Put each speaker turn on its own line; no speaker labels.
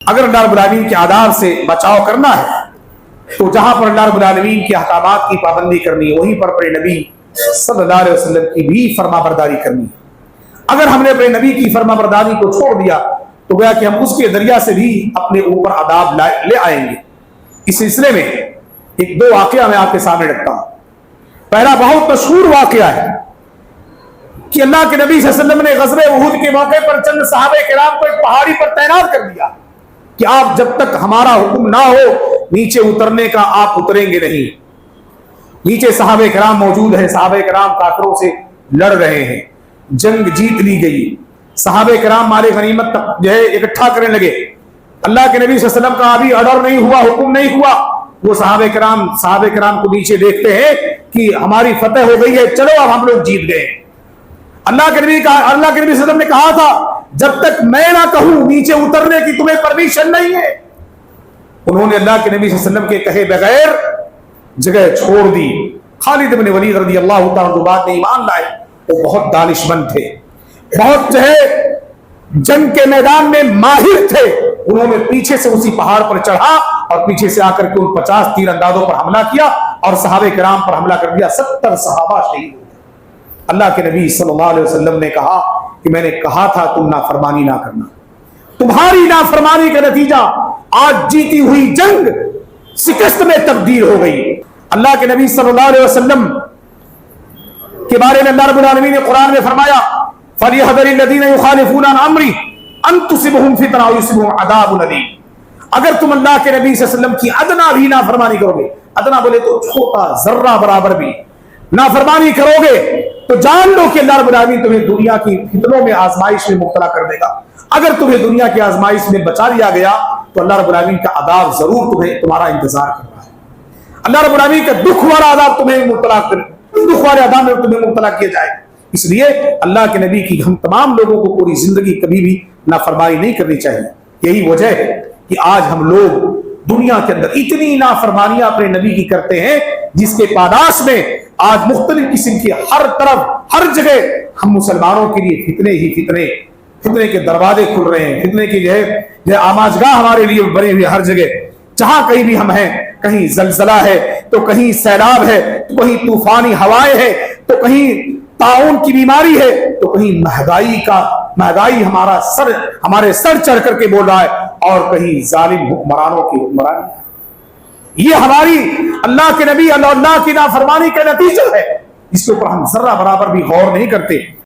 اگر اللہ رب العالمین کے آداب سے بچاؤ کرنا ہے تو جہاں پر اللہ رب العالمین کے احکامات کی پابندی کرنی ہے وہیں پر اپنے نبی صلی اللہ علیہ وسلم کی بھی فرما برداری کرنی ہے۔ اگر ہم نے اپنے نبی کی فرما برداری کو چھوڑ دیا تو گویا کہ ہم اس کے ذریعہ سے بھی اپنے اوپر آداب لے آئیں گے۔ اس سلسلے میں ایک دو واقعہ میں آپ کے سامنے رکھتا ہوں۔ پہلا بہت مشہور واقعہ ہے کہ اللہ کے نبی صلی اللہ علیہ وسلم نے غزوہ احد کے موقع پر چند صحابہ کرام کو ایک پہاڑی پر تعینات کر دیا کہ آپ جب تک ہمارا حکم نہ ہو نیچے اترنے کا آپ اتریں گے نہیں۔ نیچے صحابہ کرام موجود ہیں، صحابہ کرام کافروں سے لڑ رہے ہیں، جنگ جیت لی گئی، صحابہ کرام مال غنیمت جو ہے اکٹھا کرنے لگے۔ اللہ کے نبی صلی اللہ علیہ وسلم کا ابھی آرڈر نہیں ہوا، حکم نہیں ہوا، وہ صحابہ کرام کو نیچے دیکھتے ہیں کہ ہماری فتح ہو گئی ہے، چلو اب ہم لوگ جیت گئے۔ اللہ کے نبی صلی اللہ علیہ وسلم نے کہا تھا جب تک میں نہ کہوں نیچے اترنے کی تمہیں پرمیشن نہیں ہے۔ انہوں نے اللہ کے نبی صلی اللہ علیہ وسلم کے کہے بغیر جگہ چھوڑ دی۔ خالد بن ولید رضی اللہ تعالیٰ جو بعد میں ایمان لائے وہ بہت دانش مند تھے، بہت جو ہے جنگ کے میدان میں ماہر تھے۔ انہوں نے پیچھے سے اسی پہاڑ پر چڑھا اور پیچھے سے آ کر کے ان 50 تیر اندازوں پر حملہ کیا اور صحابہ کرام پر حملہ کر دیا۔ 70 صحابہ شہید ہوئے۔ اللہ کے نبی صلی اللہ علیہ وسلم نے کہا کہ میں نے کہا تھا تم نافرمانی نہ کرنا، تمہاری نافرمانی کا نتیجہ آج جیتی ہوئی جنگ شکست میں تبدیل ہو گئی۔ اللہ کے نبی صلی اللہ علیہ وسلم کے بارے میں اللہ رب العالمین نے قرآن میں فرمایا فَلْيَحْذَرِ الَّذِينَ يُخَالِفُونَ عَنْ أَمْرِهِ أَن تُصِبْهُمْ فِتْنَةٌ أَوْ يُصِبْهُمْ عَذَابٌ أَلِيمٌ۔ اگر تم اللہ کے نبی صلی اللہ علیہ وسلم کی ادنا بھی نافرمانی کرو گے، ادنا بولے تو چھوٹا ذرہ برابر بھی نافرمانی کرو گے تو جان لو کہ اللہ رب العالمین تمہیں دنیا کی فتنوں میں آزمائش میں مبتلا کر دے گا۔ اگر تمہیں دنیا کی آزمائش میں بچا لیا گیا تو اللہ رب العالمین کا عذاب ضرور تمہارا انتظار کر رہا ہے۔ اللہ رب العالمین کا دکھ والا عذاب تمہیں مبتلا دکھ والے عذاب میں تمہیں مبتلا کیا جائے۔ اس لیے اللہ کے نبی کی ہم تمام لوگوں کو پوری زندگی کبھی بھی نافرمانی نہیں کرنی چاہیے۔ یہی وجہ ہے کہ آج ہم لوگ دنیا کے اندر اتنی نافرمانیاں اپنے نبی کی کرتے ہیں جس کے پاداش میں آج مختلف قسم کی ہر طرف ہر جگہ ہم مسلمانوں کے لیے فتنے کے دروازے کھل رہے ہیں، فتنے کی جو ہے آماجگاہ ہمارے لیے بنی ہوئی ہر جگہ۔ جہاں کہیں بھی ہم ہیں، کہیں زلزلہ ہے تو کہیں سیلاب ہے تو کہیں طوفانی ہوائیں ہے تو کہیں طاعون کی بیماری ہے تو کہیں مہنگائی ہمارے سر چڑھ کر کے بول رہا ہے اور کہیں ظالم حکمرانوں کی حکمرانی ہے۔ یہ ہماری اللہ کے نبی اللہ کی نافرمانی کا نتیجہ ہے، اس کے اوپر ہم ذرہ برابر بھی غور نہیں کرتے۔